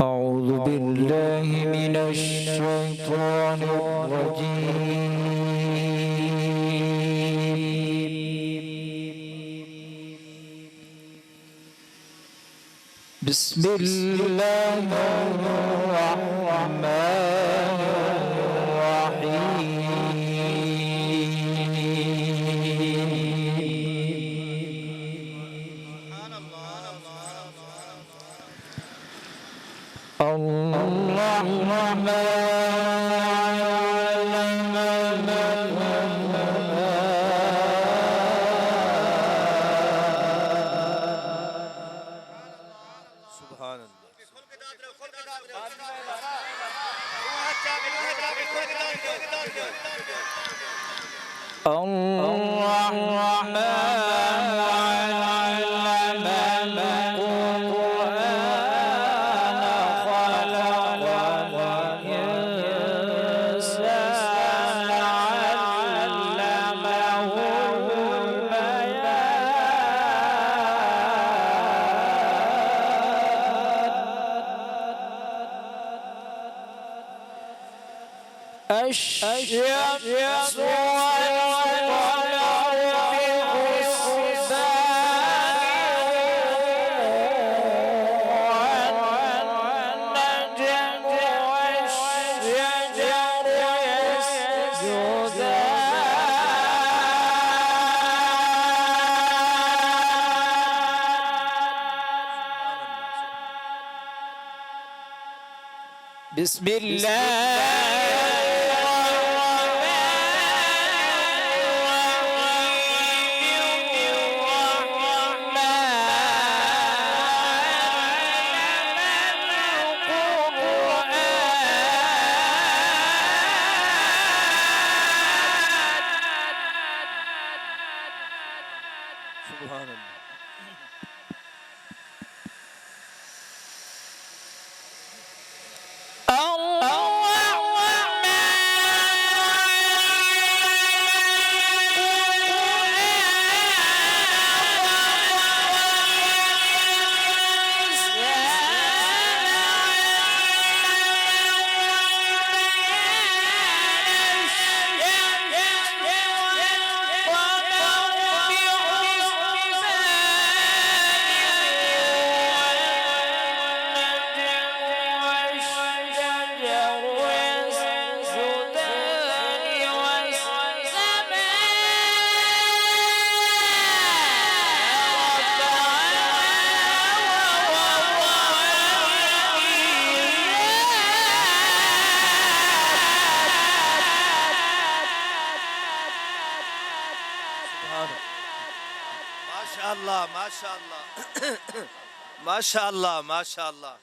أعوذ بالله من الشيطان الرجيم. بسم الله الرحمن الشمس والقمر بحسبان والنجم والشجر يسجدان. بسم الله ما شاء الله ما شاء الله.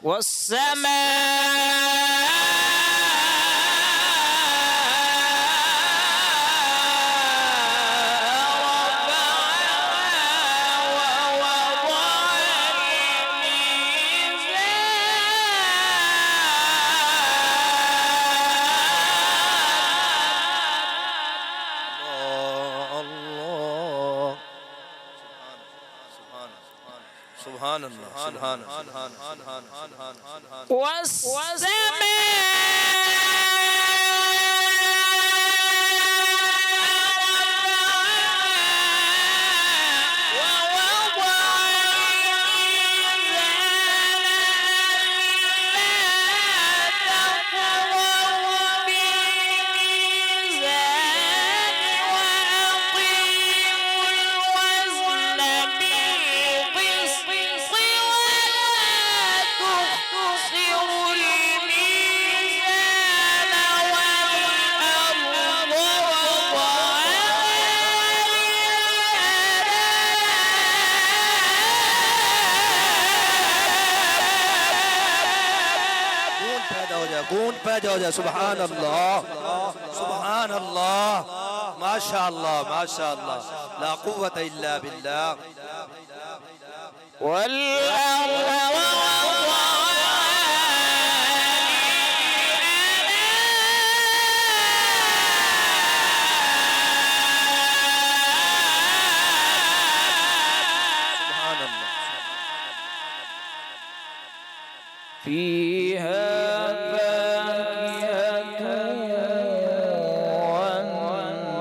والسماء سبحان الله سبحان الله. سبحان الله سبحان الله. ما شاء الله ما شاء الله. لا قوة إلا بالله. فيها فاكهة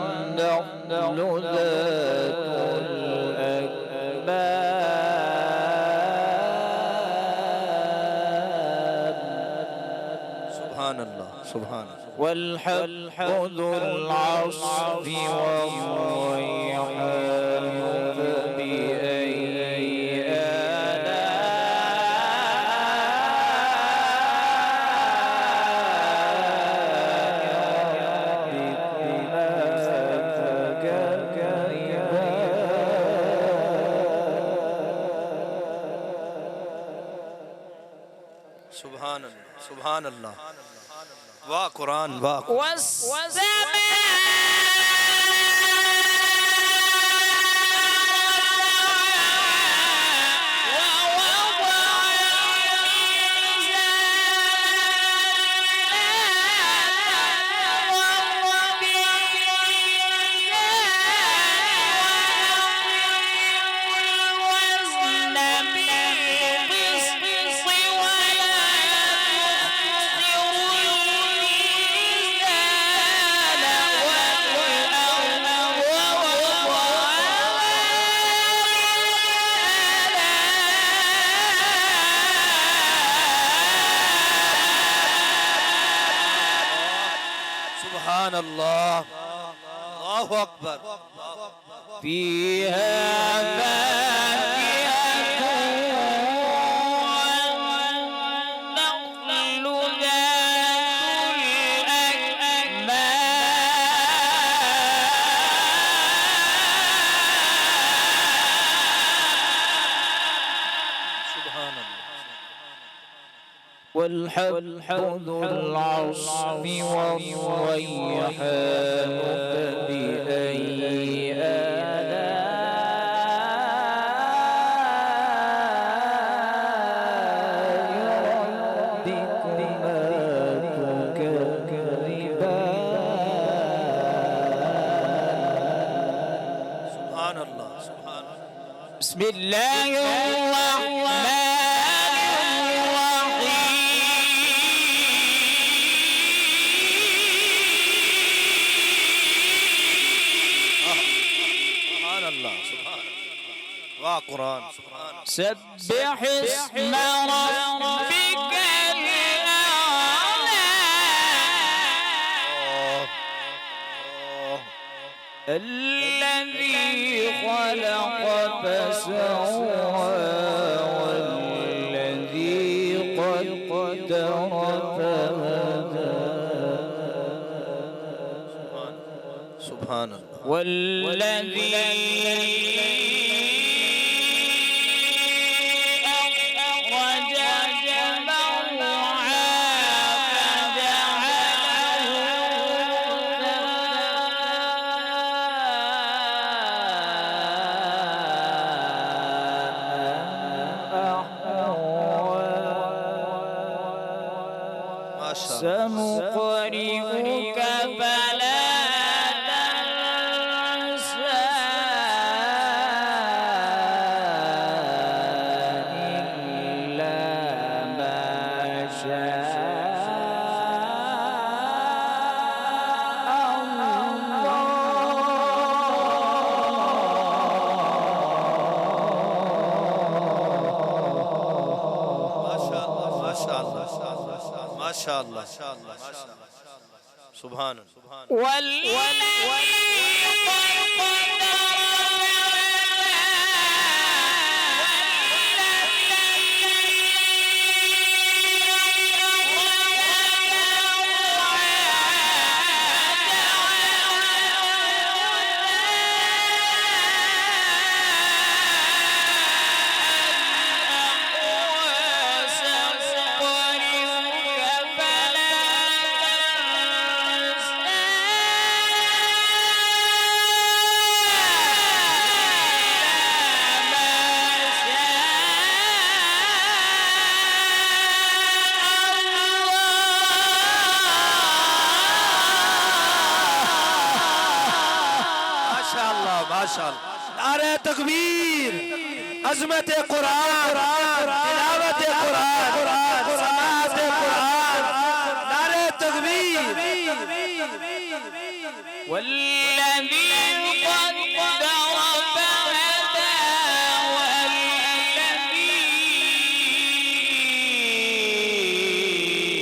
والنخل ذات الأكمام سبحان الله سبحان الله. والحب ذو العصف والريحان فبأي سبحان الله سبحان الله. واہ قرآن واہ. سبحان الله. الله أكبر. فيها فاكهة والنخل ذات الأكمام سبحان الله. والحب ذو العصف والريحان فبأي آلاء ربكما تكذبان سبحان الله سبحان الله. بسم الله الرحمن قرآن. سبح اسم ربك الأعلى الذي خلق فسوى والذي قدر فهدى سبحان الله. والذي سنقرئك فلا تنسى إلا ما شاء ما شاء الله. سبحان الله. ما شاء الله. नारे तकबीर, अज़मत कुरान, तिलावत कुरान, والذي قدر فهدى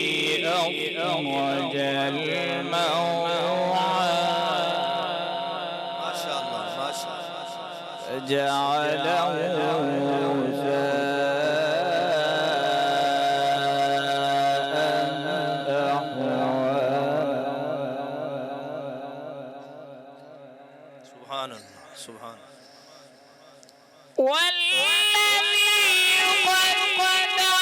والذي أخرج المرعى ما شاء الله ما شاء الله فجعله سبحان الله سبحان الله والذي قدر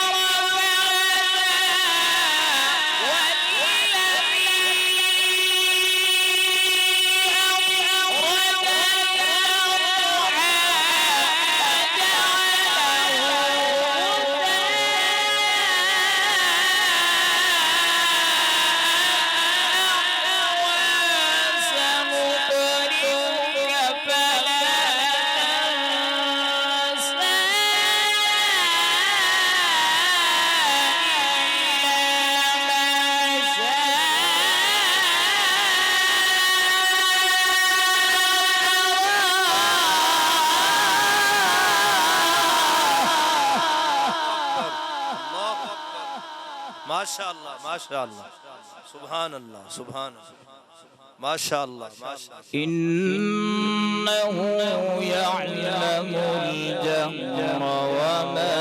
ما شاء الله ما شاء الله سبحان الله سبحان الله ما شاء الله ما شاء الله إنه يعلم الجهر وما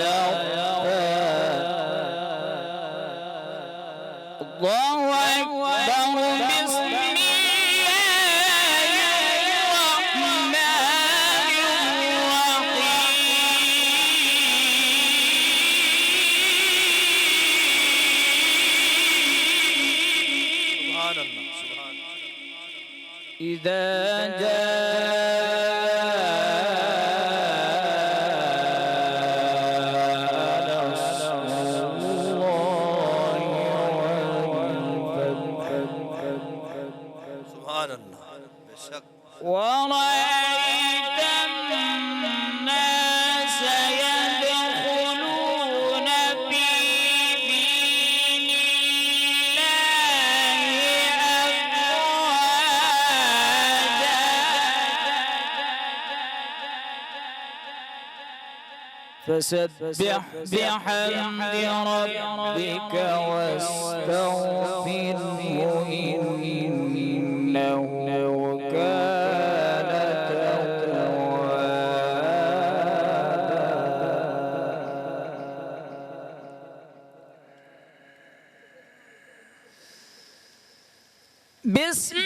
يخفى الله أكبر بسم الله الرحمن سبحان الله سبحان الله إذا جاء نصر الله والفتح سبحان الله بالشك ورأيت الناس يدخلون في دين الله أفواجا فسبح بحمد ربك واستغفره إنه كان توابا بسم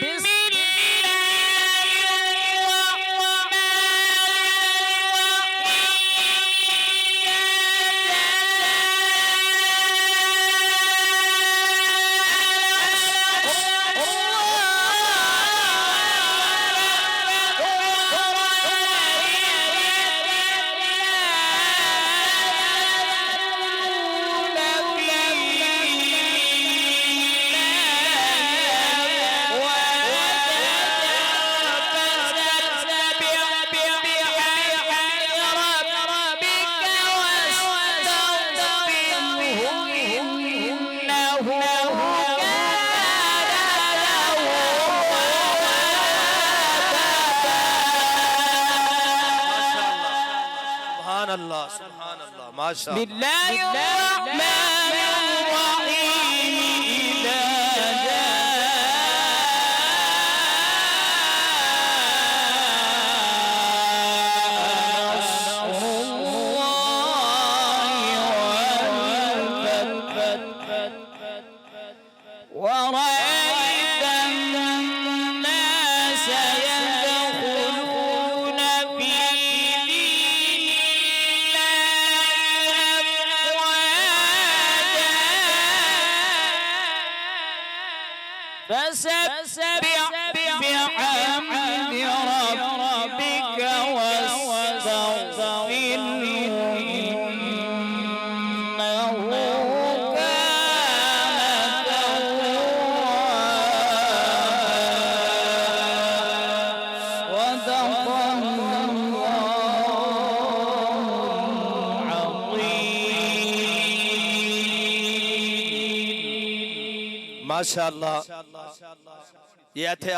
سبحان الله سبحان الله ما شاء الله بالله الرحمن الرحيم إذا جاء نصر الله والفتح ورأيت الناس يدخلون في دين الله أفواجا माशाअल्लाह ये थे